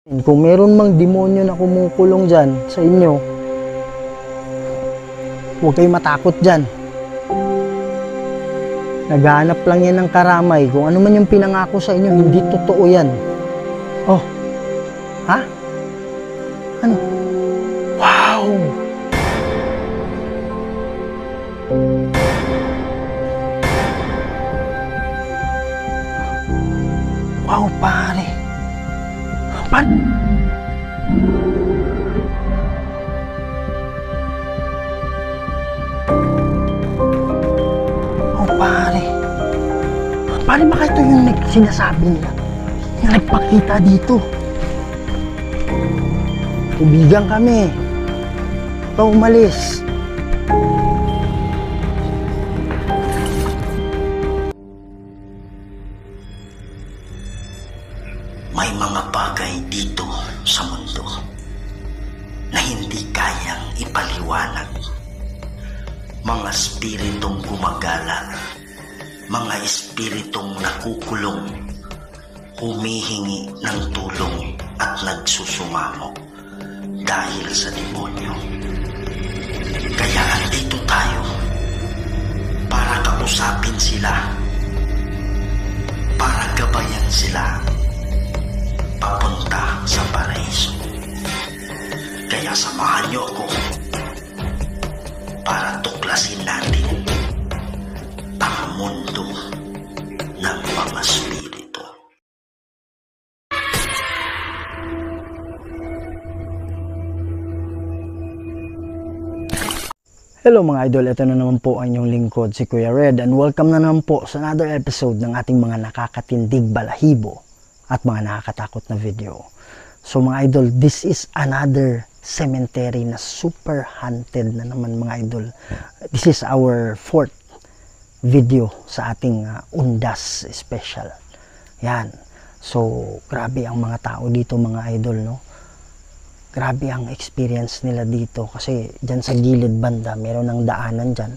Kung meron mang demonyo na kumukulong dyan sa inyo, huwag kayong matakot dyan. Naghahanap lang yan ng karamay. Kung ano man yung pinangako sa inyo, hindi totoo yan. Oh, ha? Ano? Wow! Wow, pare! Oh, pare. Pare, baka ito yung sinasabi nila. Yung nagpakita dito. Tubigan kami. Ito umalis. May mga bagay dito sa mundo na hindi kayang ipaliwanag. Mga espiritong gumagala, mga espiritong nakukulong, humihingi ng tulong at nagsusumamo dahil sa demonyo. Kaya andito tayo para kausapin sila, para gabayan sila papunta sa paraiso. Kaya samahan niyo ako para tuklasin natin ang mundo ng mga spirito. Hello mga idol, ito na naman po ang inyong lingkod, si Kuya Red, and welcome na naman po sa another episode ng ating mga nakakatindig balahibo at mga nakakatakot na video. So mga idol, this is another cemetery na super haunted na naman mga idol. This is our 4th video sa ating Undas special. Yan. So grabe ang mga tao dito mga idol, no? Grabe ang experience nila dito kasi dyan sa gilid banda meron ng daanan dyan.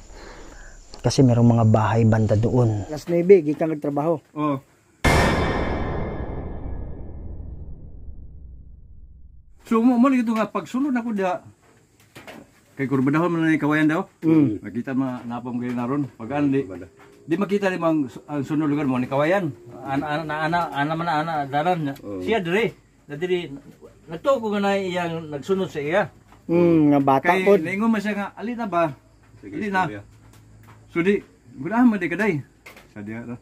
Kasi merong mga bahay banda doon. Alas 9, gikan nagtrabaho. Oo. So mo ito nga pagsulod ako dia kay kurbadahon man ni kawayan daw. Makita napam gyud naron. Pag di makita ni mang ang sunod lugar mo ni kawayan. Ana man dalan niya. Siya dire. Diri nagtuo ko nga iyang nagsunod sa iya. Nga bata kay, pod. Kay ningon man siya nga ali na ba? Ali na. So di gudahan man di kaday. Sa diha ra.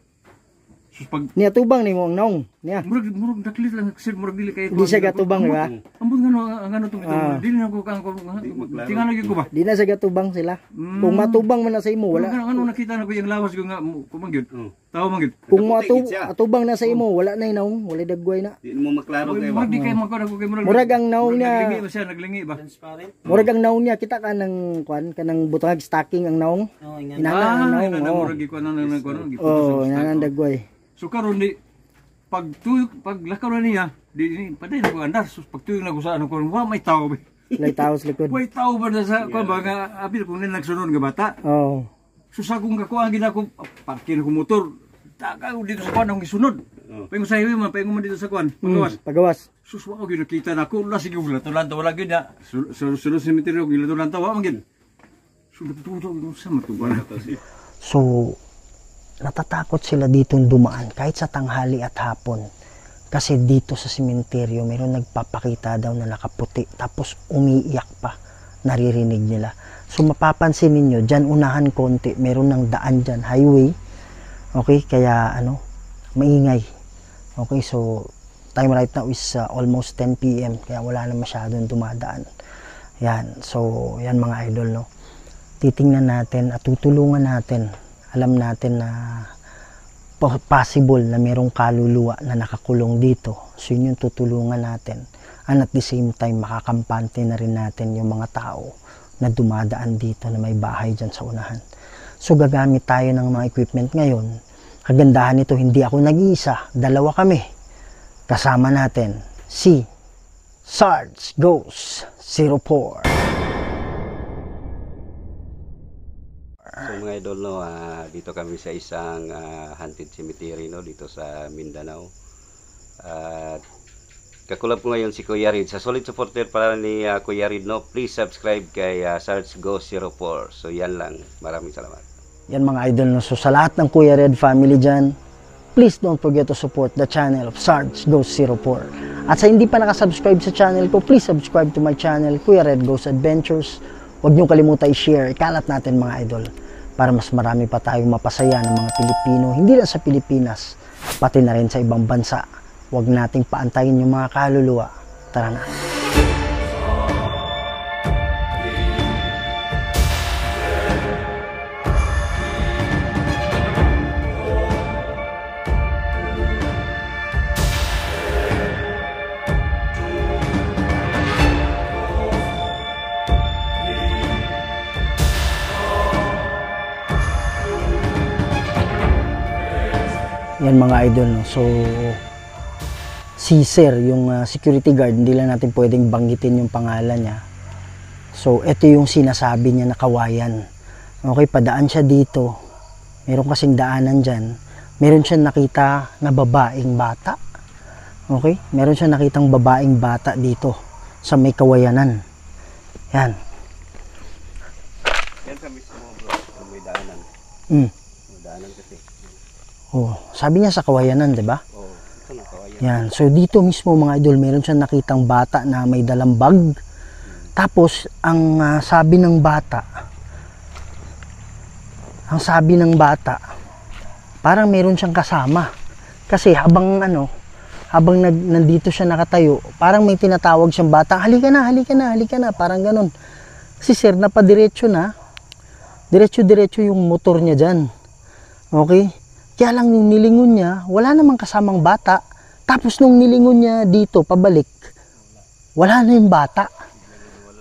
Pag Niya tubang ni mo ang naong niya. murag daklit lang sir murag dili kay Di siya gatubang ba? Ambot ngano tong ito. Dili na ko kang tingala gyud ko ba? Di na siya gatubang sila. Kung matubang man na sa imo wala. Ano nakita na ko yung lawas ko nga kumang gyud. Tawo man gyud. Kung matubang na sa imo wala na naong, wala dagway na. Di mo maklaro kayo. Murag di kay magko ko kay Murag ang naong niya. Naglingi ba siya naglingi ba? Murag ang naong niya kita ka ng kwan kanang butang stacking ang naong. Inana ang naong. Murag gi ko na nang kono gi. Oh, inana dagway. So karon di pag lakaw na niya, di paday na ko andar. So pag tuyok na ko sa ano ko, wa may tao ba? Lay tao sa likod. Way tao ba na sa ko ba nga apil kung nagsunod nga bata. Oh. So sa kung kakuha ginako parking ko motor, taka dito sa kwan ang gisunod. Paingon sa highway man, paingon man dito sa kwan, pagawas. Pagawas. Sus wa ko ginakita na ko, la sige wala to wala gyud na. Sunod cemetery gila to lantaw wa man gyud. So natuto sa matuban. So natatakot sila ditong dumaan kahit sa tanghali at hapon. Kasi dito sa sementeryo mayroon nagpapakita daw na nakaputi tapos umiiyak pa, naririnig nila. So mapapansin ninyo, dyan unahan konti, meron ng daan dyan, highway. Okay, kaya maingay. Okay, so time right now is almost 10 PM, kaya wala na masyadong dumadaan. Yan, so yan mga idol, no? Titingnan natin at tutulungan natin. Alam natin na possible na merong kaluluwa na nakakulong dito. So yun yung tutulungan natin. And at the same time, makakampante na rin natin yung mga tao na dumadaan dito na may bahay dyan sa unahan. So gagamit tayo ng mga equipment ngayon. Kagandahan nito, hindi ako nag-iisa. Dalawa kami. Kasama natin si Sarge Ghost 04. So mga idol, no, dito kami sa isang haunted cemetery, no, dito sa Mindanao. At kakulab ko ngayon si Kuya Rid. Sa solid supporter pala ni Kuya Rid, no? Please subscribe kay Sarge Go 04. So yan lang. Maraming salamat. Yan mga idol, no? So sa lahat ng Kuya Red family dyan, please don't forget to support the channel of Sarge Goes 04. At sa hindi pa nakasubscribe sa channel ko, please subscribe to my channel, Kuya Red Goes Adventures. Huwag niyong kalimutan i-share, ikalat natin mga idol, para mas marami pa tayong mapasaya ng mga Pilipino, hindi lang sa Pilipinas, pati na rin sa ibang bansa. Huwag nating paantayin yung mga kaluluwa. Tara na. Yan mga idol, no? So si Sir, yung security guard, hindi lang natin pwedeng banggitin yung pangalan niya. So ito yung sinasabi niya na kawayan. Okay, padaan siya dito. Meron kasing daanan dyan. Meron siya nakita na babaeng bata. Okay, meron siya nakitang babaeng bata dito sa may kawayanan. Yan. Yan sa mismo bro, may daanan. May daanan kasi. Oh, sabi niya sa kawayanan, 'di ba? Oh, ito na kawayan. Yan. So dito mismo mga idol, meron siyang nakitang bata na may dalang bag. Tapos ang sabi ng bata, parang meron siyang kasama. Kasi habang nandito siya nakatayo, parang may tinatawag siyang bata, halika na, halika na, halika na, parang ganun. Si Sir napadiretso na. Diretso-diretso yung motor niya diyan. Okay? Kaya lang yung nilingon niya, wala namang kasamang bata. Tapos nung nilingon niya dito, pabalik, wala na yung bata.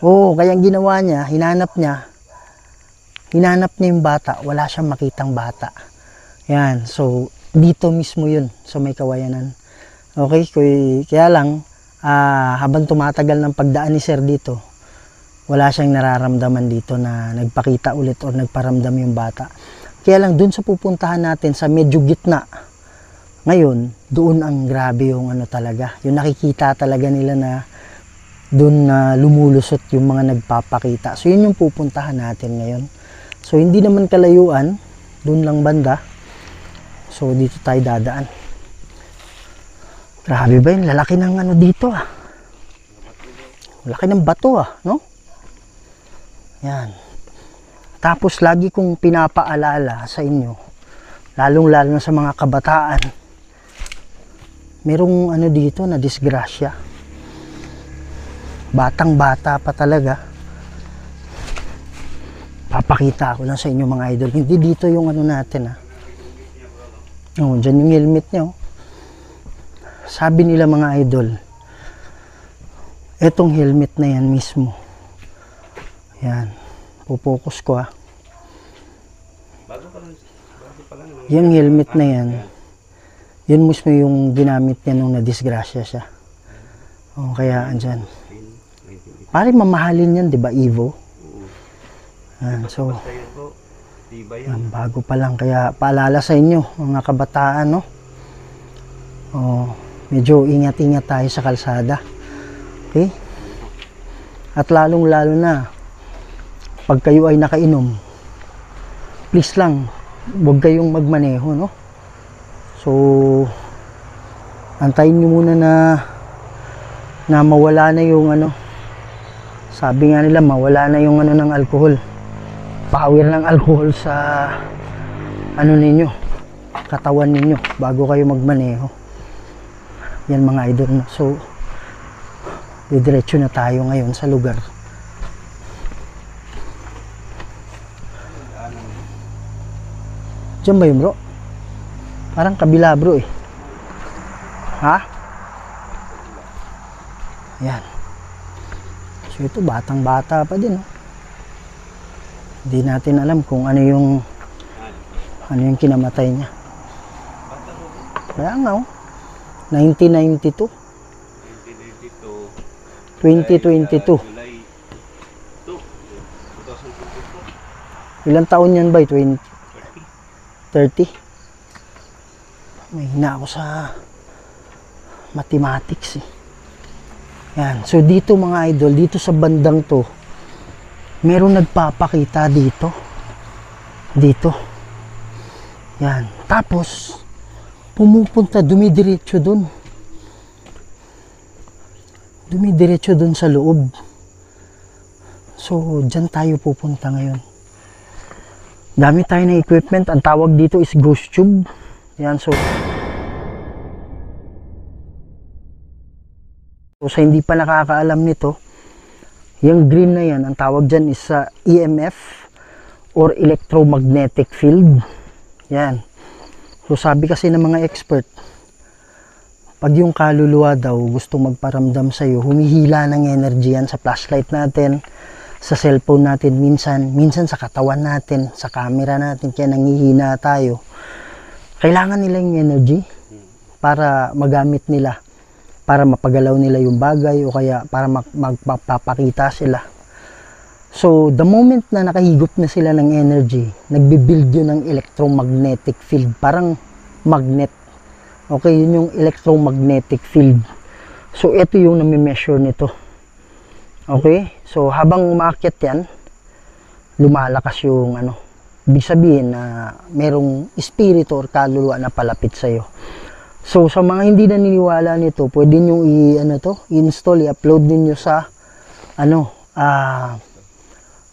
Oo, kaya ang ginawa niya, hinanap niya yung bata, wala siyang makitang bata. Yan, so dito mismo yun, sa may kawayanan. Okay, kaya lang, habang tumatagal ng pagdaan ni Sir dito, wala siyang nararamdaman dito na nagpakita ulit o nagparamdam yung bata. Kaya lang dun sa pupuntahan natin sa medyo gitna, ngayon, doon ang grabe yung talaga. Yung nakikita talaga nila na doon na lumulusot yung mga nagpapakita. So yun yung pupuntahan natin ngayon. So hindi naman kalayuan, doon lang banda. So dito tayo dadaan. Grabe ba yun? Lalaki ng dito ah. Laki ng bato no? Yan. Tapos lagi kong pinapaalala sa inyo, lalong-lalo na sa mga kabataan, merong dito na disgrasya. Batang-bata pa talaga. Papakita ko lang sa inyo mga idol. Hindi dito yung natin dyan yung helmet niya. Sabi nila mga idol, etong helmet na yan mismo. Yan. Pupokus ko Bago pa lang. Yung helmet na yan, yun mismo yung ginamit niya nung nadisgrasya siya. O kaya andyan. Parang mamahalin yan, di ba, Evo? Yan, so, yan, bago pa lang. Kaya paalala sa inyo, mga kabataan, no? O, medyo ingat-ingat tayo sa kalsada. Okay? At lalong-lalo na, pag kayo ay nakainom, please lang, huwag kayong magmaneho, no? So, antayin nyo muna na mawala na yung sabi nga nila, mawala na yung ng alcohol. Power ng alcohol sa ninyo, katawan ninyo, bago kayo magmaneho. Yan mga idol, no? So, didiretso na tayo ngayon sa lugar. Diyan ba yun bro? Parang kabila bro eh. Ha? Yan. So ito batang bata pa din. Hindi natin alam kung ano yung kinamatay niya. Kaya nga 1992. 2022. Ilang taon yan ba? 30. May hina ako sa mathematics eh. Yan. So dito mga idol, dito sa bandang to, meron nagpapakita dito. Dito. Yan. Tapos, pumupunta, dumidiretso dun. Dumidiretso dun sa loob. So, dyan tayo pupunta ngayon. Dami tayo ng equipment. Ang tawag dito is ghost tube. Yan. So, sa hindi pa nakakaalam nito, yung green na yan, ang tawag dyan is EMF or electromagnetic field. Yan. So sabi kasi ng mga expert, pag yung kaluluwa daw gustong magparamdam sa'yo, humihila ng energy yan sa flashlight natin, sa cellphone natin minsan sa katawan natin, sa camera natin, kaya nangihina tayo. Kailangan nila yung energy para magamit nila, para mapagalaw nila yung bagay o kaya para magpapakita sila. So, the moment na nakahigop na sila ng energy, nagbibuild yun ng electromagnetic field, parang magnet. Okay, yun yung electromagnetic field. So, ito yung nami-measure nito. Okay, so habang umakyat yan, lumalakas yung ibig sabihin na merong espiritu or kaluluwa na palapit sa'yo. So, sa mga hindi naniniwala nito, pwede nyo i-install, i-upload ninyo sa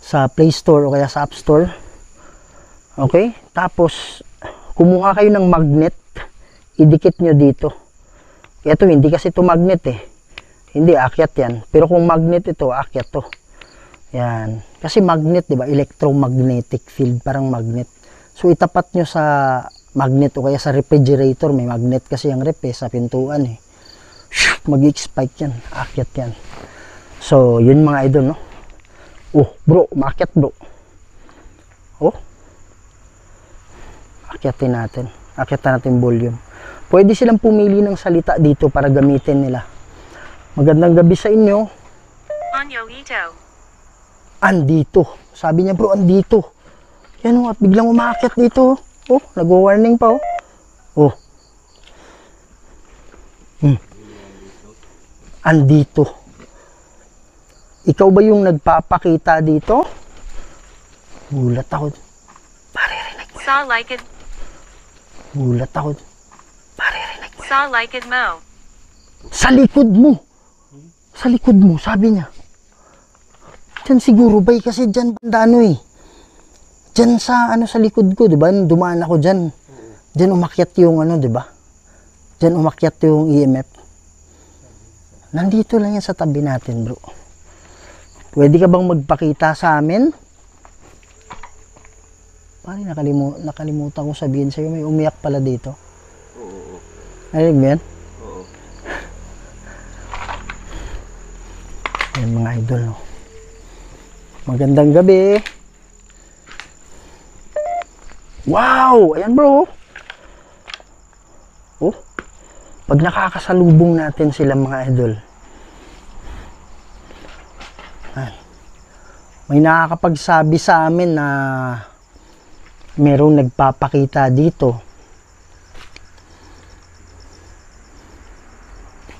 sa Play Store o kaya sa App Store. Okay? Tapos, kumuha kayo ng magnet, idikit nyo dito. Ito, hindi kasi ito magnet eh. Hindi, akyat yan. Pero kung magnet ito, akyat to. Yan. Kasi magnet, di ba? Electromagnetic field, parang magnet. So, itapat nyo sa magnet o kaya sa refrigerator. May magnet kasi yung rep sa pintuan eh. Mag-spike yan. Akyat yan. So, yun mga idol, no? Oh, bro, maakyat bro. Oh. Akyatin natin. Akyatan natin volume. Pwede silang pumili ng salita dito para gamitin nila. Magandang gabi sa inyo. Andito. Sabi niya bro, andito. Yan o, at biglang umaakyat dito. Oh, nag-warning pa oh. Oh. Andito. Ikaw ba yung nagpapakita dito? Gulat ako. Paririnig mo. Saw like it. Gulat ako. Paririnig mo. Saw like it mo. Sa likod mo. Sa likod mo, sabi niya. Diyan siguro bay kasi diyan banda eh. Diyan sa sa likod ko, 'di ba? Dumaan ako diyan. Diyan umakyat yung 'di ba? Diyan umakyat yung EMF. Nandito lang yan sa tabi natin, bro. Pwede ka bang magpakita sa amin? Pare, nakalimutan ko sabihin sa'yo, may umiyak pala dito. Oo. Narinig mo yan? Oo. Yan mga idol, no? Magandang gabi. Wow! Ayan bro. Oh. Pag nakakasalubong natin sila mga idol. May nakakapagsabi sa amin na merong nagpapakita dito.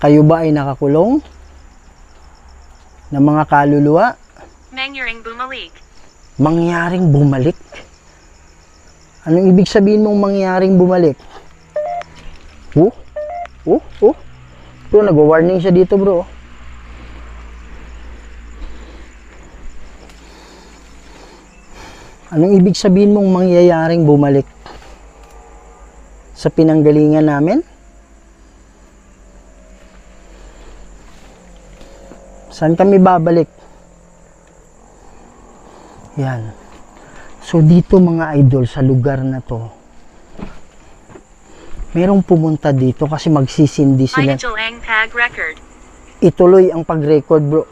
Kayo ba ay nakakulong? Na mga kaluluwa? Mangyaring bumalik. Mangyaring bumalik? Anong ibig sabihin mong mangyaring bumalik? Oh? Oh? Oh? Bro, nag-warning siya dito bro. Anong ibig sabihin mong mangyayaring bumalik? Sa pinanggalingan namin? Saan kami babalik? Yan. So dito mga idol, sa lugar na to, merong pumunta dito kasi magsisindi sila. Ituloy ang pag-record bro.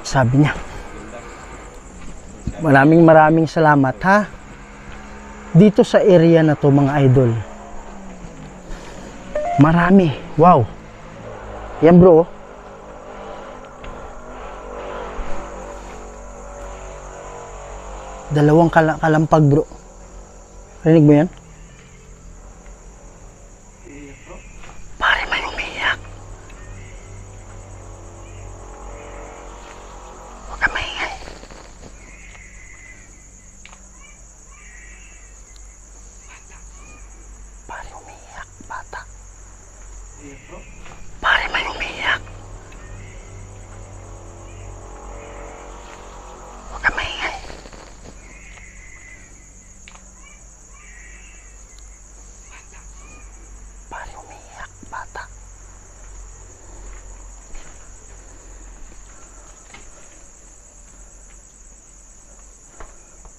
Sabi niya. Maraming salamat ha. Dito sa area na to mga idol. Marami. Wow. Yan bro. Dalawang kalampag bro. Rinig mo yan? Pare, may umiyak.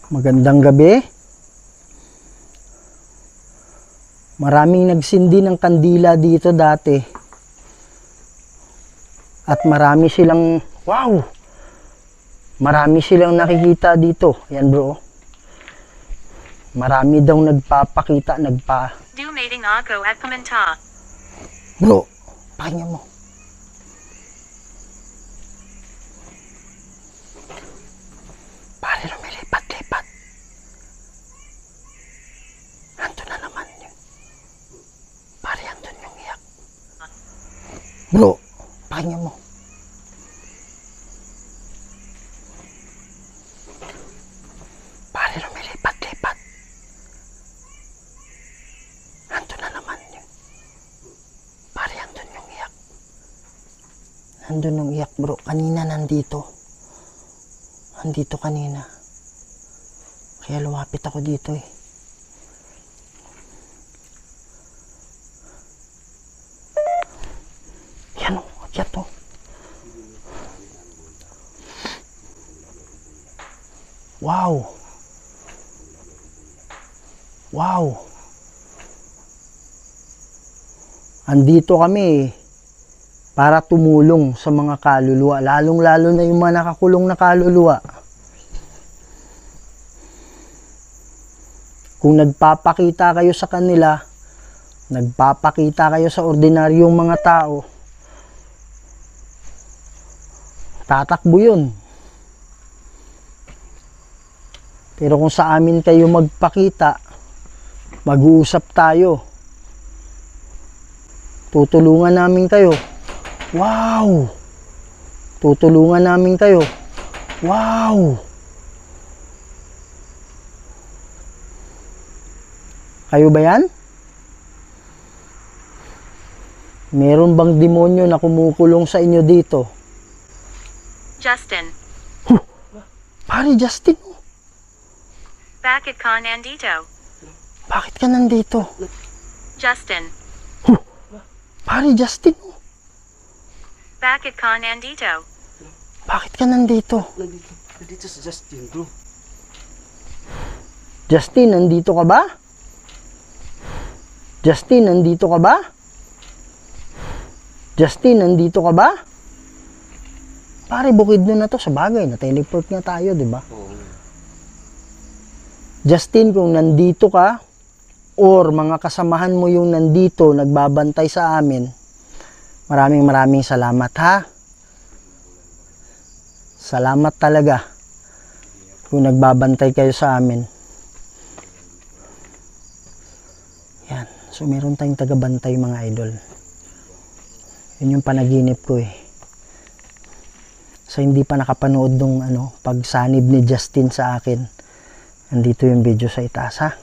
Magandang gabi. Maraming nagsindi ng kandila dito dati. At marami silang, wow! Marami silang nakikita dito. Yan bro. Marami daw nagpapakita, Du mating ako at komenta. Bro, pakinggan mo. Pare, lumilipat-lipat. Ando na naman yun. Pare, andun yung iyak. Bro, pakinggan mo. Pare, lumilipat-lipat. Ando na naman yun. Pare, andun yung iyak. Andun yung iyak bro. Kanina nandito. Andito kanina. Kaya lumapit ako dito eh. Yan o. Akyat o. Wow. Wow. Andito kami para tumulong sa mga kaluluwa, lalong-lalo na yung mga nakakulong na kaluluwa. Kung nagpapakita kayo sa kanila, nagpapakita kayo sa ordinaryong mga tao, tatakbo yun. Pero kung sa amin kayo magpakita, mag-uusap tayo, tutulungan namin kayo. Wow! Tutulungan namin kayo. Wow! Kayo ba yan? Meron bang demonyo na kumukulong sa inyo dito? Justin. Pare Justin, Bakit ka nandito? bakit ka nandito? Justin. Pare Justin, Bakit ka nandito? bakit ka nandito? Nandito si Justin, bro. Justin, nandito ka ba? Justin, nandito ka ba? Justin, nandito ka ba? Pare, bukid na to sa bagay. Na-teleport nga tayo, di ba? Justin, kung nandito ka, or mga kasamahan mo yung nandito, nagbabantay sa amin, maraming salamat ha. Salamat talaga kung nagbabantay kayo sa amin. Yan. So meron tayong tagabantay mga idol. Yun yung panaginip ko eh. Sa hindi pa nakapanood nung pagsanib ni Justin sa akin, nandito yung video sa itaas ha.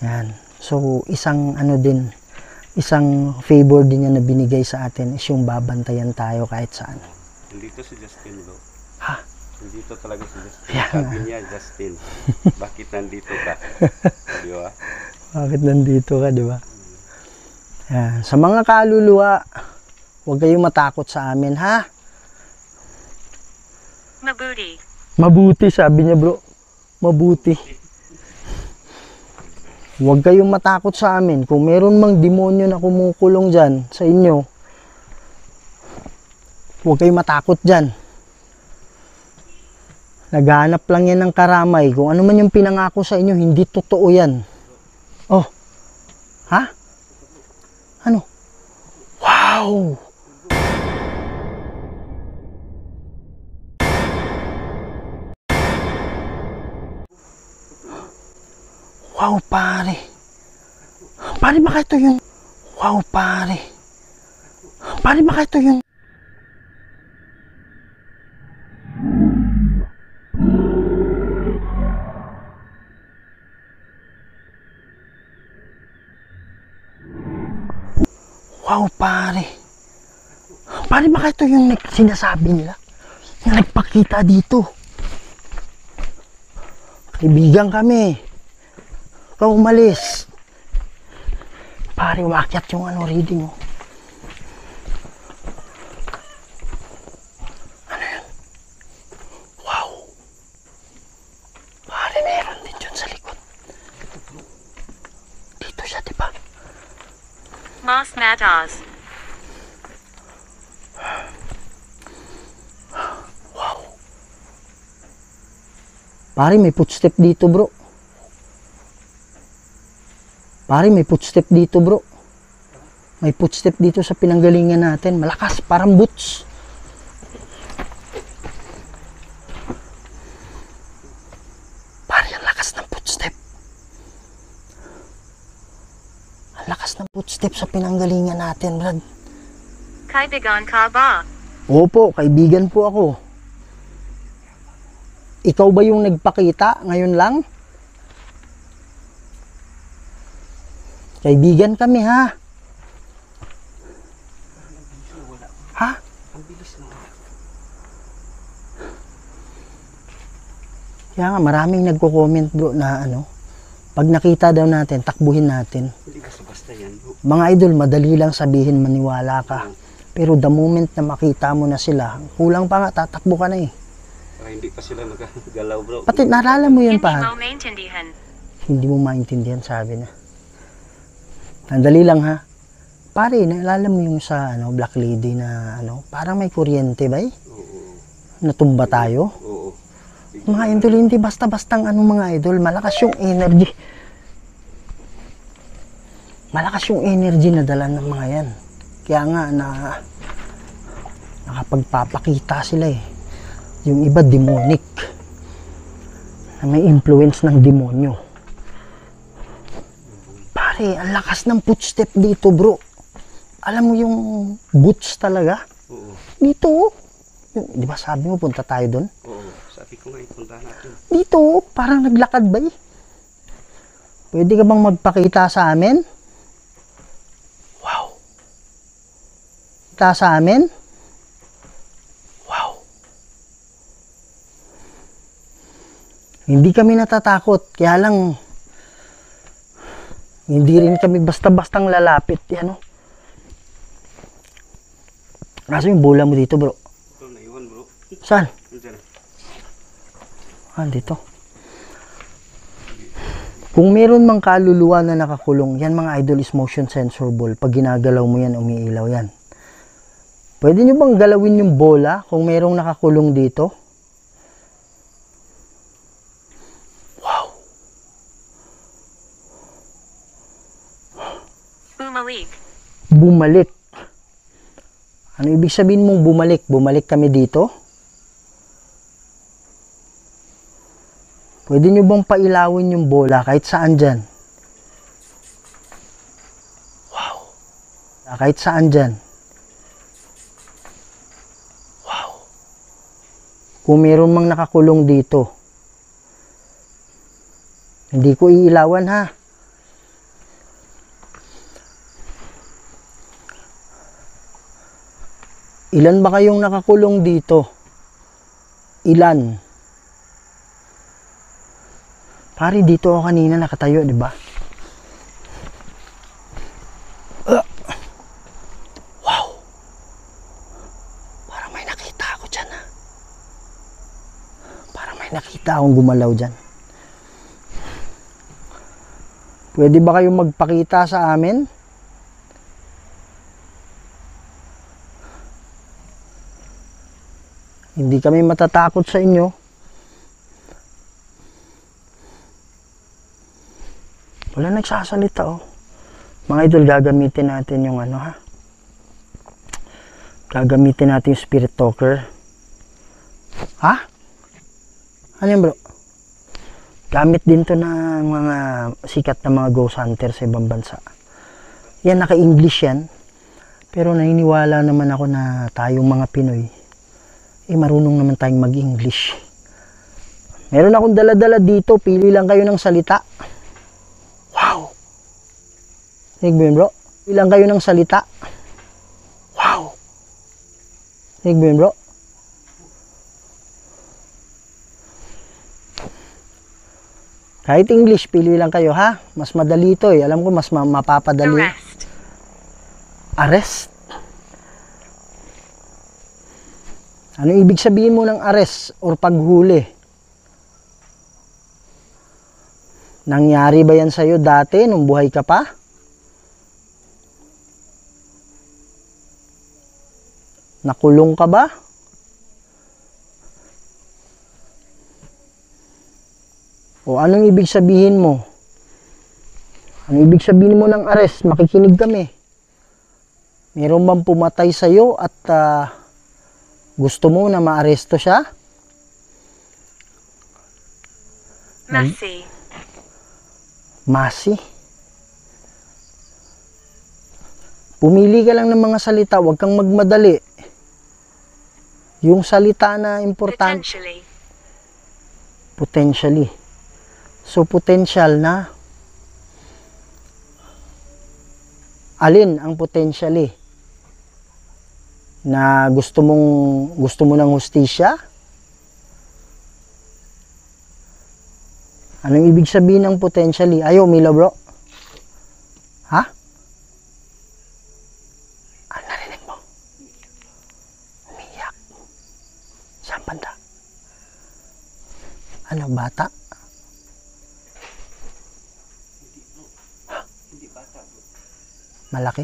Yan. So isang isang favor din niya na binigay sa atin is yung babantayan tayo kahit saan. Nandito si Justin, bro. Ha? Nandito talaga si Justin. Yan. Sabi niya, Justin, bakit nandito ka? Di ba? Bakit nandito ka, di ba? Yan. Sa mga kaluluwa, huwag kayong matakot sa amin, ha? Mabuti. Mabuti, sabi niya bro. Mabuti. Huwag kayong matakot sa amin. Kung meron mang demonyo na kumukulong dyan sa inyo, huwag kayong matakot dyan. Naghahanap lang yan ng karamay. Kung ano man yung pinangako sa inyo, hindi totoo yan. Oh. Ha? Ano? Wow! Wow, pare. Pare, baka ito yung... Wow, pare. Pare, baka ito yung... Wow, pare. Pare, baka ito yung sinasabi nila na nagpakita dito. Kaibigan kami. Ikaw umalis. Pare, umakyat yung reading mo. Ano yan? Wow. Pare, may at Oz. Pare, may footstep dito, bro. Pare, may footstep dito, bro. May footstep dito sa pinanggalingan natin. Malakas, parang boots. Pare, ang lakas ng footstep. Ang lakas ng footstep sa pinanggalingan natin, Brad. Kaibigan ka ba? Opo, kaibigan po ako. Ikaw ba yung nagpakita ngayon lang? Kaibigan kami, ha? Ha? Kaya nga, maraming nagko-comment, bro, na ano, pag nakita daw natin, takbuhin natin. Hindi basta-basta yan, bro. Mga idol, madali lang sabihin, maniwala ka. Pero the moment na makita mo na sila, kulang pa nga, tatakbo ka na eh. Para hindi pa sila magagalaw, bro. Pati naalala mo yun Hindi pa. mo maintindihan. Hindi mo maintindihan, sabi na. Sandali lang ha. Pare, naalala mo yung sa ano, Black Lady na ano, parang may kuryente ba eh? Oo. Natumba tayo. Oo. Mga idol, hindi basta-bastang ano mga idol, malakas yung energy. Malakas yung energy na dala ng mga yan. Kaya nga na nakapagpapakita sila eh. Yung iba demonic. Na may influence ng demonyo. Pare, ang lakas ng footstep dito, bro. Alam mo yung boots talaga? Oo. Dito, oh. Di ba sabi mo, punta tayo doon? Oo. Sabi ko nga, ipunta natin. Dito, oh, parang naglakad ba eh? Pwede ka bang magpakita sa amin? Wow. Kita sa amin? Wow. Hindi kami natatakot, kaya lang hindi rin kami basta-bastang lalapit. Yan, oh. Kaso yung bola mo dito, bro. Bro, naiwan, bro. Saan? Diyan. Ah, dito. Kung meron mang kaluluwa na nakakulong, yan mga idol is motion sensor ball. Pag ginagalaw mo yan, umiilaw yan. Pwede nyo bang galawin yung bola kung merong nakakulong dito? Wow. Bumalik. Bumalik. Ano ibig sabihin mong bumalik? Bumalik kami dito? Pwede nyo bang pailawin yung bola kahit saan dyan? Wow. Kahit saan dyan? Wow. Kung meron mang nakakulong dito, hindi ko iilawan ha. Ilan ba kayong nakakulong dito? Ilan? Pare, dito ako kanina nakatayo, di ba? Wow! Parang may nakita ako dyan, ha? Parang may nakita akong gumalaw dyan. Pwede ba kayong magpakita sa amin? Hindi kami matatakot sa inyo. Wala nagsasalita, oh. Mga idol, gagamitin natin yung ano, ha? Gagamitin natin yung spirit talker. Ha? Ano yan, bro? Gamit din to ng mga sikat na mga ghost hunter sa ibang bansa. Yan, naka-English yan. Pero naniniwala naman ako na tayong mga Pinoy, marunong naman tayong mag-English. Meron akong dala-dala dito. Pili lang kayo ng salita. Wow! Rinig mo yun, bro? Pili lang kayo ng salita. Wow! Rinig mo yun, bro? Kahit English, pili lang kayo, ha? Mas madali ito, eh. Alam ko, mas mapapadali. Arrest. Arrest? Ano ibig sabihin mo ng arrest or paghuli? Nangyari ba yan sa'yo dati nung buhay ka pa? Nakulong ka ba? O anong ibig sabihin mo? Anong ibig sabihin mo ng arrest? Makikinig kami. Meron bang pumatay sa'yo at gusto mo na maaresto siya? Massey. Masi? Pumili ka lang ng mga salita, huwag kang magmadali. Yung salita na importante. Potentially. Potentially. So, potential na. Alin ang potentially? Na gusto mo ng hustisya? Anong ibig sabihin ng potentially? Ayaw, Mila bro. Ha? Ano narinig mo? Umiyak. Saan banda? Ano, bata? Ha? Malaki?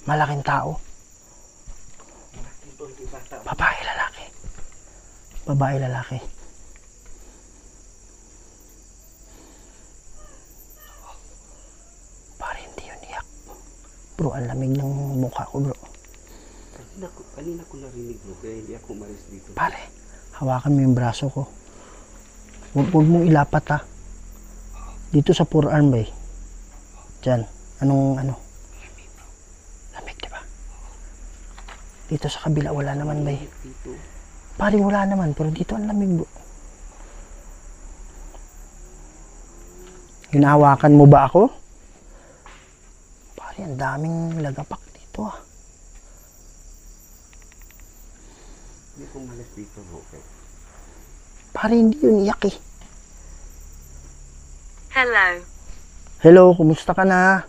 Malaking tao? Babae, lalaki? Babae, lalaki? Pare, hindi yun iyak. Bro, ang lamig ng mukha ko, bro. Kanina ko narinig bro, kaya hindi ako umalis dito. Pare, hawakan mo yung braso ko. Huwag mong ilapat ha. Dito sa forearm ba eh. Diyan. Anong ano? Lamig, diba? Dito sa kabila wala naman ba eh. Pare, wala naman. Pero dito ang lamig bro. Hinahawakan mo ba ako? Pare, ang daming lagapak dito ah. Hindi ko umalis dito bro. Pare, hindi yun iyak eh. Hello. Hello, kumusta ka na?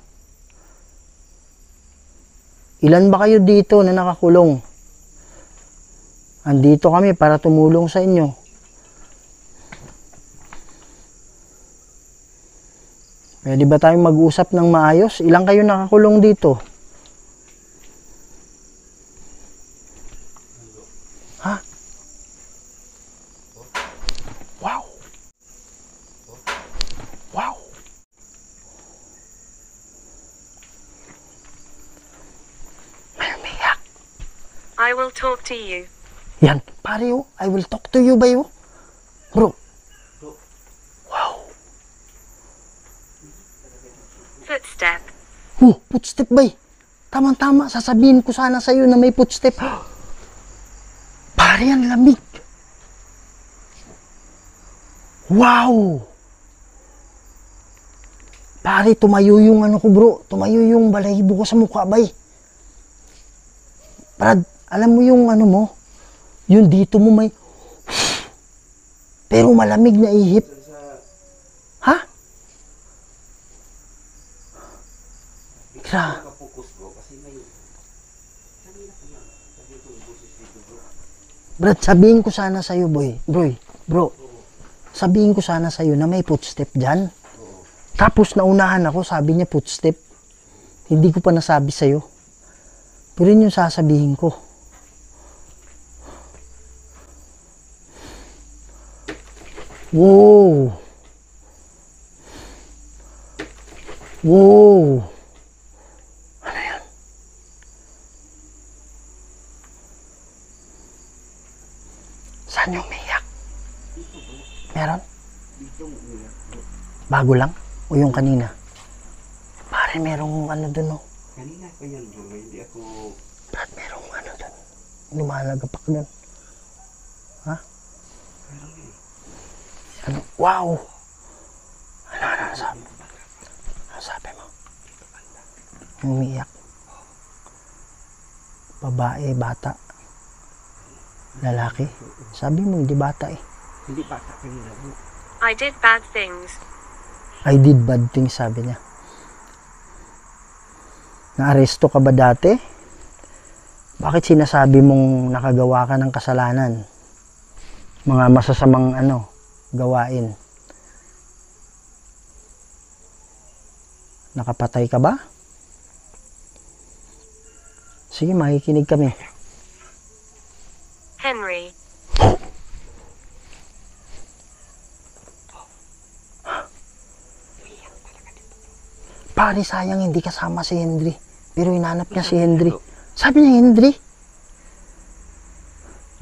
Ilan ba kayo dito na nakakulong? Andito kami para tumulong sa inyo. Pwede ba tayong mag-usap ng maayos? Ilan kayo nakakulong dito? Ha? Wow! Wow! May umiyak. I will talk to you. Yan, pare oh. I will talk to you ba yun? Bro. Wow. Footstep. Footstep ba eh? Tama-tama, sasabihin ko sana sa'yo na may footstep. Pare, ang lamig. Wow! Pare, tumayo yung ano ko bro. Tumayo yung balahibo ko sa mukha ba eh. Brad, alam mo yung ano mo? Yung dito mo may... Pero malamig na ihip. Ha? Gra. Brad, sabihin ko sana sa'yo, bro. Sabihin ko sana sa'yo na may footstep dyan. Tapos naunahan ako, sabi niya footstep. Hindi ko pa nasabi sa'yo. Pero yun yung sasabihin ko. Wow! Wow! Ano yan? Saan yung umiyak? Meron? Bago lang? O yung kanina? Pare, merong ano dun oh. Kanina ko yan bro, hindi ako... Brad, merong ano dun. Lumalagapak dun. Ha? Ano? Wow! Ano sabi? Ano sabi mo? Umiiyak. Babae, bata. Lalaki. Sabi mo, hindi bata eh. Hindi bata kanina bro. I did bad things. I did bad things, sabi niya. Naaresto ka ba dati? Bakit sinasabi mong nakagawa ka ng kasalanan? Mga masasamang gawain. Nakapatay ka ba? Sige, makikinig kami. Henry. Pare, sayang hindi kasama si Henry. Pero hinanap niya si Henry. Sabi niya Henry.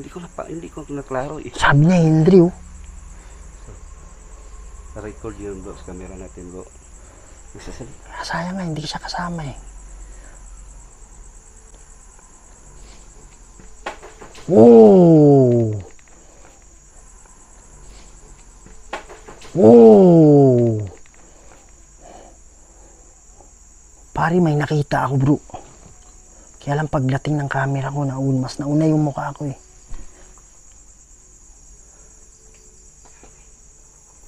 Hindi ko naklaro eh. Sabi niya Henry, oh. Record yun bro sa camera natin bro. Sayang nga, hindi siya kasama eh. Oh! Oh! Pare, may nakita ako bro. Kaya lang pagdating ng camera ko, mas nauna yung mukha ko eh.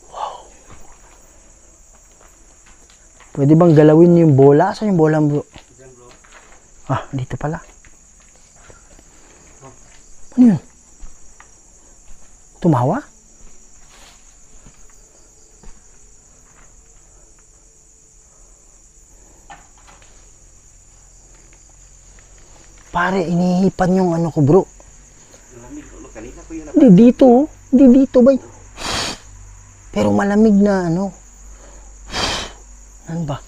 Wow. Pwede bang galawin yung bola? Saan yung bola bro? Ah, dito pala. Ano yun? Tumawa? Pare, inihipan yung ano ko bro. Hindi dito, oh. Hindi dito ba? Pero malamig na ano. Ano ba?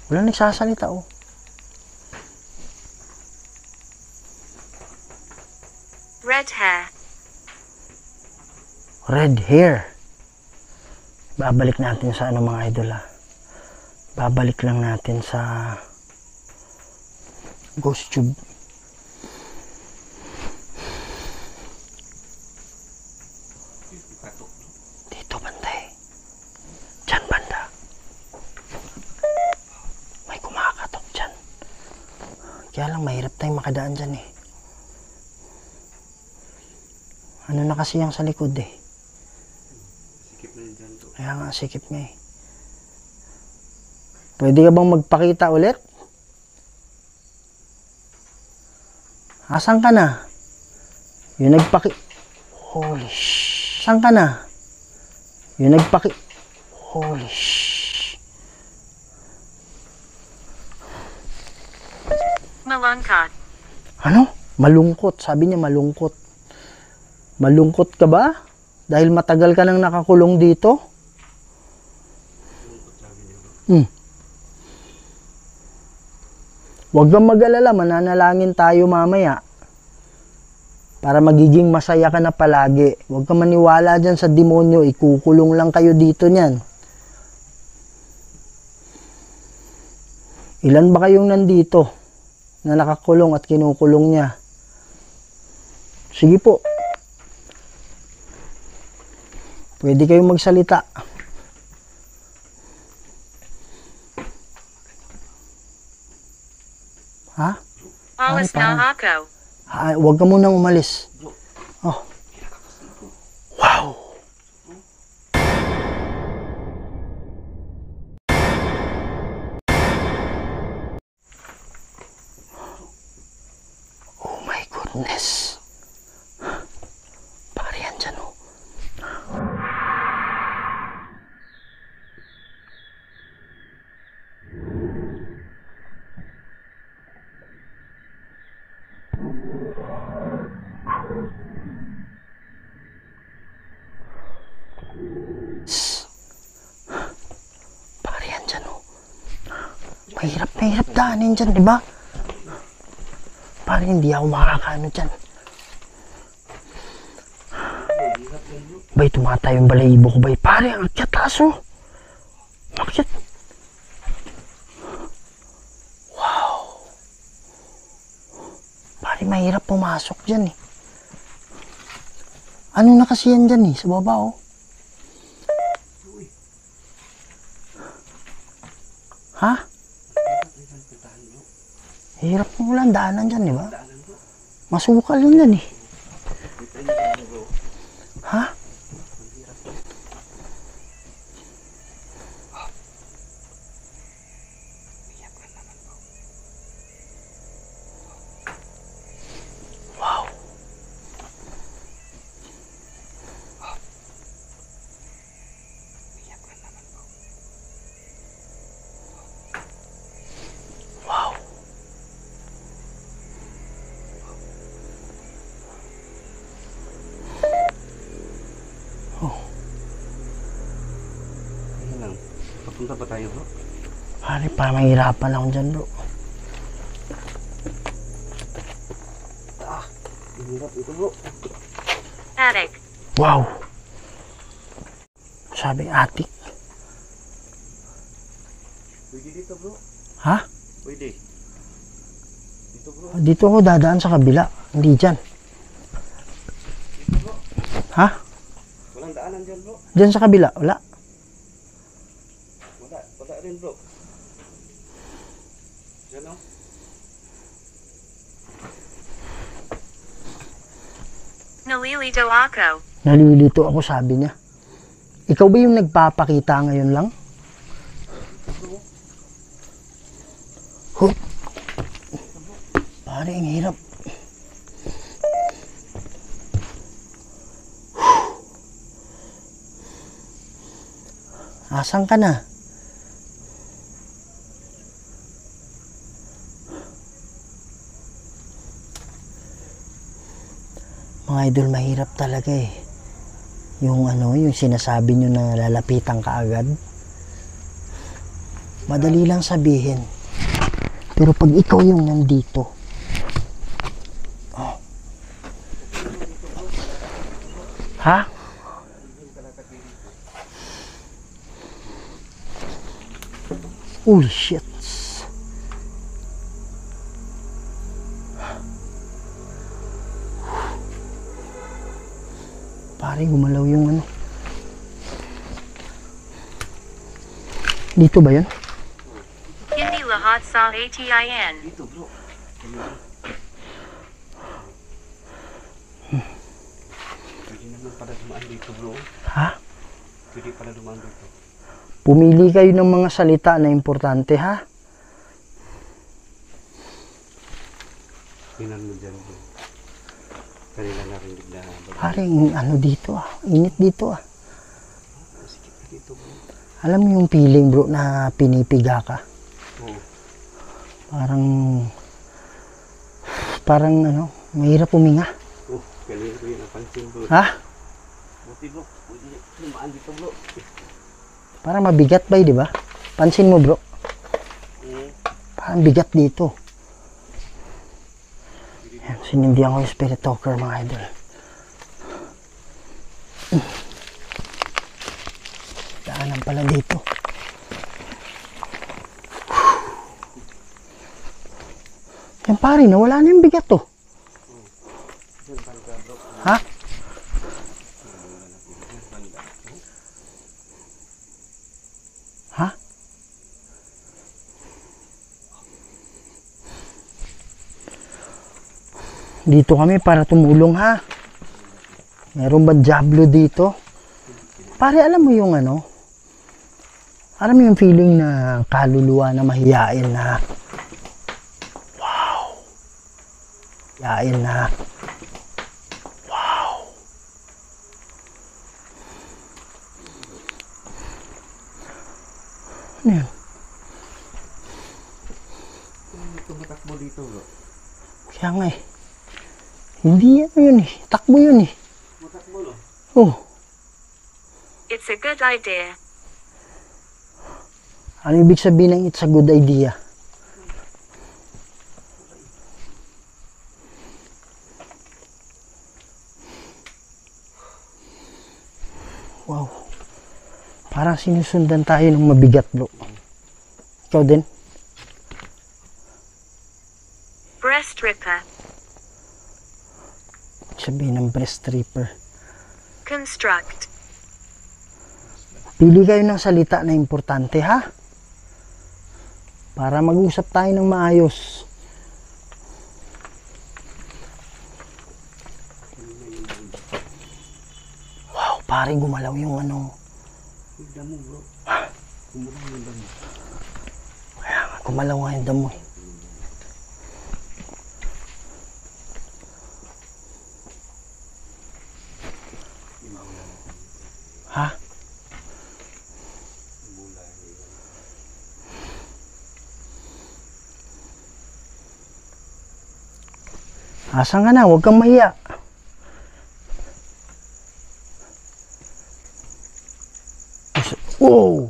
Wala nagsasalita oh. Red hair. Red hair. Babalik natin sa ano mga idol ah. Babalik lang natin sa Ghost Tube. Dito banda eh. Diyan banda. May kumakatok dyan. Kaya lang mahirap tayong makadaan dyan eh. Ano na kasi yung sa likod eh. Sikip na yun dyan to. Kaya nga sikip nga eh. Pwede ka bang magpakita ulit? Asan ka na? Yung Holy shh. Asan ka na? Yung Holy shh. Malungkot. Ano? Malungkot. Sabi niya malungkot. Malungkot ka ba? Dahil matagal ka nang nakakulong dito? Huwag kang mag-alala, mananalangin tayo mamaya. Para magiging masaya ka na palagi. Huwag kang maniwala dyan sa demonyo, ikukulong lang kayo dito niyan. Ilan ba kayong nandito na nakakulong at kinukulong niya? Sige po. Pwede kayong magsalita. Ha? Alas parang- na ako. Huwag ka munang umalis. Oh. Wow. Oh my goodness. Pare yan dyan oh. Pare yan dyan oh. Mahirap daanin dyan, di ba? Pare hindi ako makakaano dyan. Bay, tumatayo yung balahibo ko, bay. Pare, ang akyat aso. Akyat. Wow. Pare, mahirap pumasok dyan eh. Ano na kasi yan dyan eh, sa baba oh. Ha? Hirap mo lang daanan dyan, di ba? Masukal yun dyan eh. Ha? Wow. Punta ba tayo, bro? Pare, para mahirapan ako dyan, bro. Hirap ito, bro. Attic. Wow! Sabi, atik. Pwede dito, bro. Ha? Pwede. Dito, bro. Dito ako dadaan sa kabila. Hindi dyan. Ha? Walang daanan dyan, bro. Dyan sa kabila? Wala. Wala rin, bro. Dyan, oh. Nalilito ako. Nalilito ako, sabi niya. Ikaw ba yung nagpapakita ngayon lang? Huh? Pare, ang hirap. Asan ka na? Mga idol, mahirap talaga eh. Yung yung sinasabi nyo na lalapitan ka agad. Madali lang sabihin. Pero pag ikaw yung nandito, oh. Ha? Uy, shit. Pare, gumalaw yung Dito ba yun? Hindi lahat sa ATIN. Dito, bro. Pwede naman pala dumaan dito, bro. Ha? Pwede pala dumaan dito. Pumili kayo ng mga salita na importante, ha? Tingnan mo dyan, bro. Kanila narinig na. Parang dito init dito Sikit na dito, bro. Alam mo yung feeling, bro, na pinipiga ka? Oo. Parang mahirap huminga. Oh, kanina ko yun napansin, bro. Ha? Buti, bro. Pwede dumaan dito, bro. Parang mabigat ba, di ba? Pansin mo, bro. Parang bigat dito. Yan, sinindihan ko yung spirit talker, mga idol. Daanan pala dito. Yan pare, nawala na yung bigat to. Ha? Ha? Dito kami para tumulong, ha? Meron ba Diablo dito? Pare, alam mo yung alam mo yung feeling na kaluluwa na mahiyain na wow. Yain na wow. Ano yun? Tumatakbo dito, bro. Kaya nga eh. Hindi yun eh. Takbo yun eh. Matakbo, no? Oh. It's a good idea. Ano ibig sabihin ng it's a good idea? Wow. Parang sinusundan tayo ng mabigat, bro. Ikaw din? Breast ripper. Sabihin ng breast stripper. Construct. Pili kayo ng salita na importante, ha? Para mag-usap tayo ng maayos. Wow, parang gumalaw yung Damo, bro. Gumalaw yung damo. Kaya nga, gumalaw nga yung damo eh. Ha? Asan ka na? Huwag kang mahiya. Wow!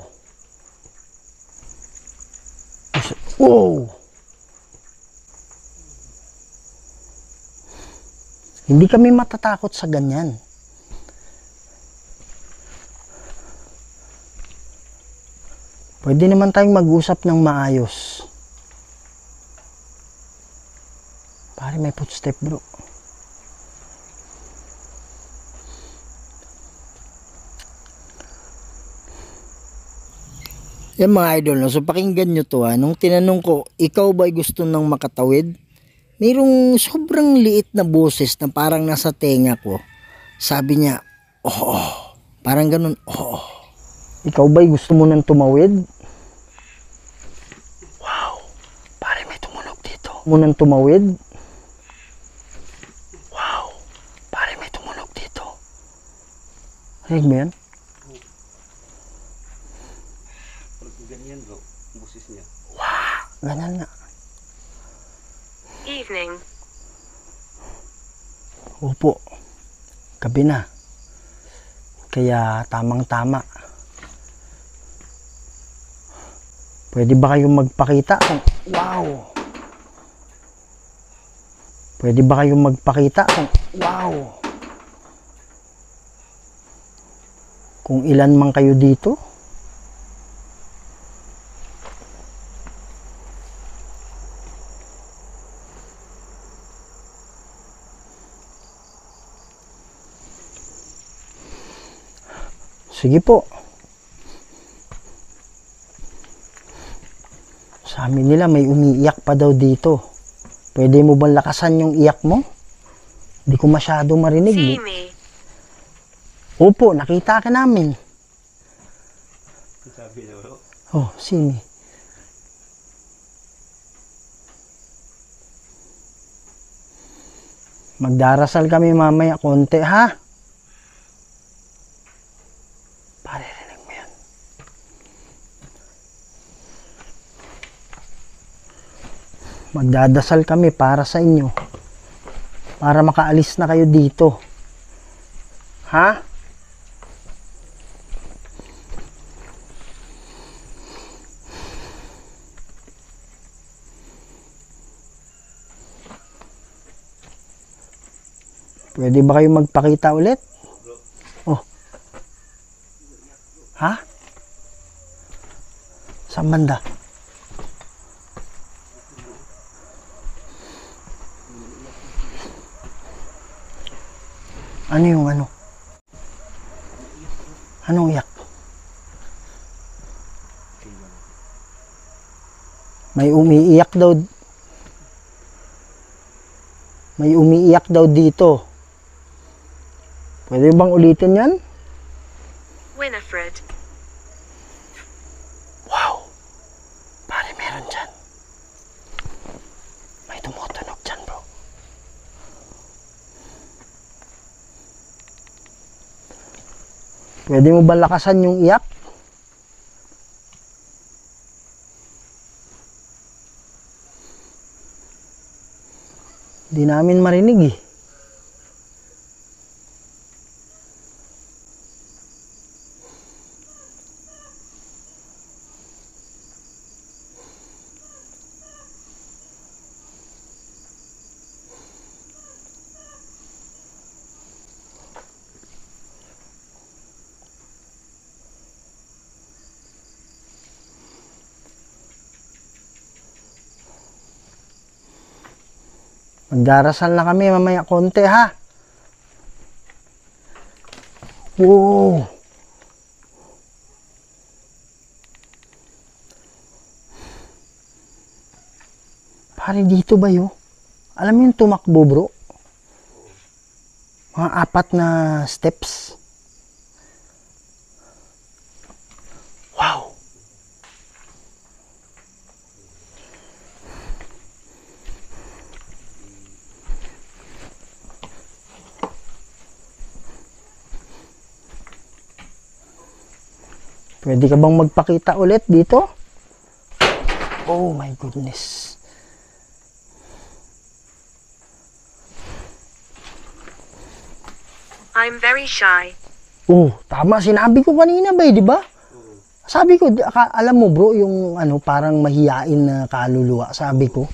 Wow! Hindi kami matatakot sa ganyan. Pwede naman tayong mag-usap ng maayos. Pare, may footstep bro. Yan mga idol, no? So pakinggan nyo to ha. Nung tinanong ko, ikaw ba'y gusto nang makatawid? Mayroong sobrang liit na boses na parang nasa tenga ko. Sabi niya, oo. Parang ganun, oo. Ikaw ba'y gusto mo nang tumawid? Wow. Pare, may tumunog dito. Mo nang tumawid? Wow. Pare, may tumunog dito. Rinig mo yan? Ganyan bro, boses niya. Wow. Ganyan nga. Evening. Opo. Gabi na. Kaya tamang-tama. Pwede ba kayong magpakita kung... Wow! Pwede ba kayong magpakita kung... Wow! Kung ilan man kayo dito? Sige po. Sa amin nila may umiiyak pa daw dito. Pwede mo bang lakasan yung iyak mo? Hindi ko masyado marinig. See me. Opo, nakita ka namin. Sabi na bro. Oh, sini. Magdarasal kami mamaya konti ha. Pare, rinig mo yan. Magdadasal kami para sa inyo. Para makaalis na kayo dito. Ha? Pwede ba kayo magpakita ulit? Oh. Ha? Saan banda? Ano yung ano? Anong iyak? May umiiyak daw. May umiiyak daw dito. Pwede bang ulitin yan? Winifred. Wow! Pare, meron dyan. May tumutunog dyan, bro. Pwede mo ba lakasan yung iyak? Di namin marinig eh. Magdarasal na kami mamaya konti ha. Wow. Pare, dito ba yun? Alam mo yung tumakbo bro? Mga 4 na steps. Wow. Pwede ka bang magpakita ulit dito? Oh my goodness. I'm very shy. Oh, tama. Sinabi ko kanina ba, di ba? Sabi ko, alam mo bro, yung ano, parang mahiyain na kaluluwa. Sabi ko,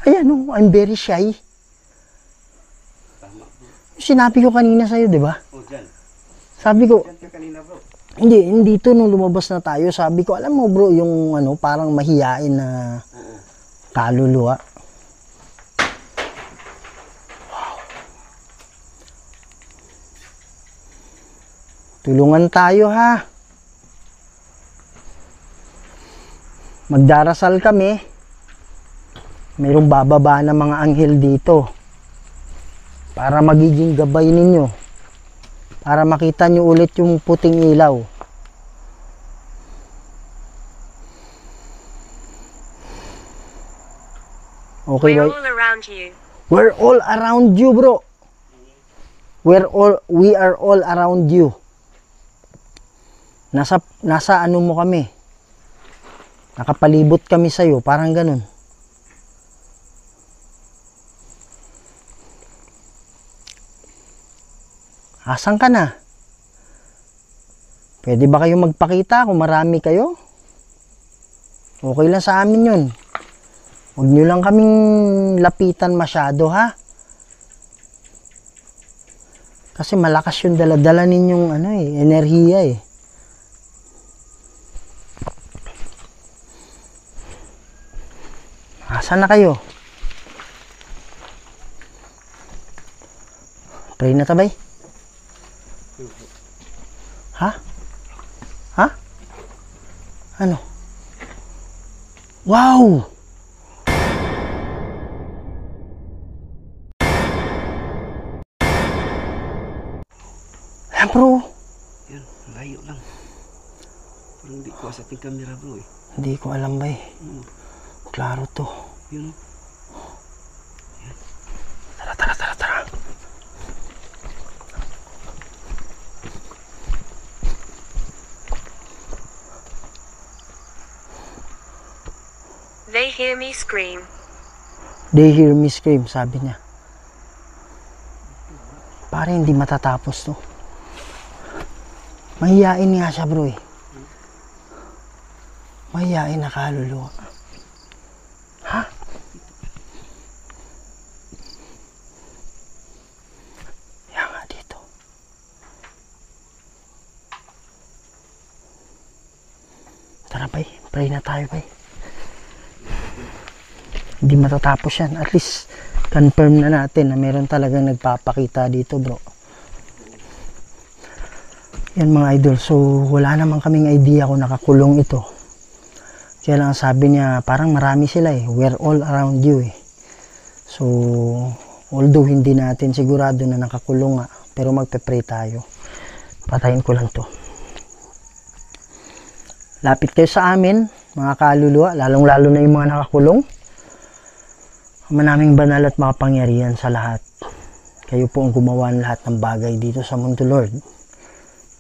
ayan oh, I'm very shy. Sinabi ko kanina sa'yo, di ba? Sabi ko, hindi to nung lumabas na tayo. Sabi ko, alam mo bro, yung ano, parang mahiyain na kaluluwa. Wow. Tulungan tayo ha. Magdarasal kami. Mayroong bababa na mga anghel dito. Para magiging gabay ninyo. Para makita nyo ulit yung puting ilaw. Okay We're ba? all around you. We're all around you, bro. We are all around you. Nasa ano mo kami? Nakapalibot kami sa'yo, parang ganun. Asan ka na? Pwede ba kayo magpakita kung marami kayo? Okay lang sa amin yun. Huwag nyo lang kaming lapitan masyado, ha? Kasi malakas yung dala-dala ninyong ano, enerhiya eh. Asan na kayo? Pray na tabay? Ha? Ha? Ano? Wow! Ayan bro. Yan, layo lang. Parang hindi ko sa ating camera bro eh. Hindi ko alam ba eh. Klaro to. Yun. Tara. They hear me scream. They hear me scream, sabi niya. Pare, hindi matatapos to. Mahiyain nga siya bro eh. Mahiyain na kaluluwa. Ha? Yan nga dito. Tara bay, pray na tayo bay. Hindi matatapos yan. At least, confirm na natin na meron talagang nagpapakita dito bro. Yan mga idol. So, wala naman kaming idea kung nakakulong ito. Kaya lang sabi niya, parang marami sila eh. We're all around you eh. So, although hindi natin sigurado na nakakulong nga, pero magpe-pray tayo. Patayin ko lang to. Lapit kayo sa amin, mga kaluluwa, lalong-lalo na yung mga nakakulong. Ama naming banal at makapangyarihan sa lahat. Kayo po ang gumawa ng lahat ng bagay dito sa mundo, Lord.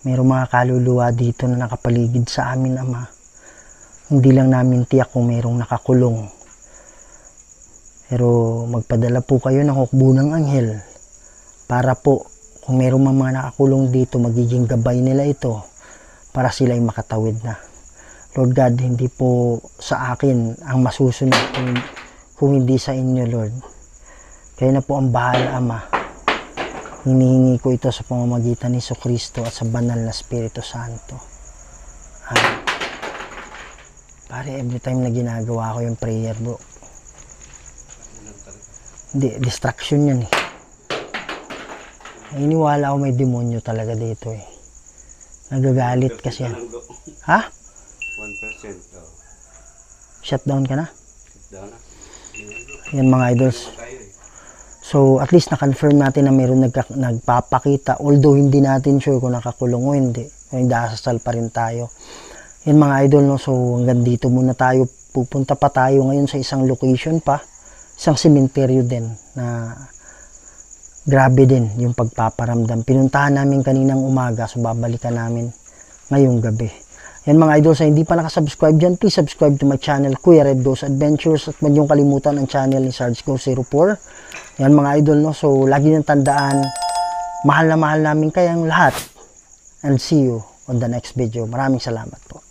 Mayroong mga kaluluwa dito na nakapaligid sa amin, Ama. Hindi lang namin tiyak kung mayroong nakakulong. Pero magpadala po kayo ng hukbo ng anghel para po kung mayroong mga nakakulong dito, magiging gabay nila ito para sila'y makatawid na. Lord God, hindi po sa akin ang masusunod kung hindi sa inyo, Lord. Kayo na po ang bahala, Ama. Hinihingi ko ito sa pamamagitan ni Jesucristo at sa banal na Espiritu Santo. Amen. Pare, every time na ginagawa ko yung prayer, bro. Hindi, distraction yan eh. Iniwala ko may demonyo talaga dito eh. Nagagalit kasi yan. Ha? 1%. Oh. Shutdown ka na? Shutdown na. Yan mga idols. So, at least na-confirm natin na mayroon nagpapakita. Although hindi natin sure kung nakakulong o hindi. Kung dasal pa rin tayo. Yan mga idol, no? So, hanggang dito muna tayo. Pupunta pa tayo ngayon sa isang location pa. Isang sementeryo din na grabe din yung pagpaparamdam. Pinuntahan namin kaninang umaga. So, babalikan namin ngayong gabi. Yan mga idol, sa hindi pa nakasubscribe dyan, please subscribe to my channel, Kuya Red Goes Adventures. At huwag niyong kalimutan ang channel ni Sarge Go 04. Yan mga idol, no? So, lagi niyong tandaan, mahal na mahal namin kayang lahat. And see you on the next video. Maraming salamat po.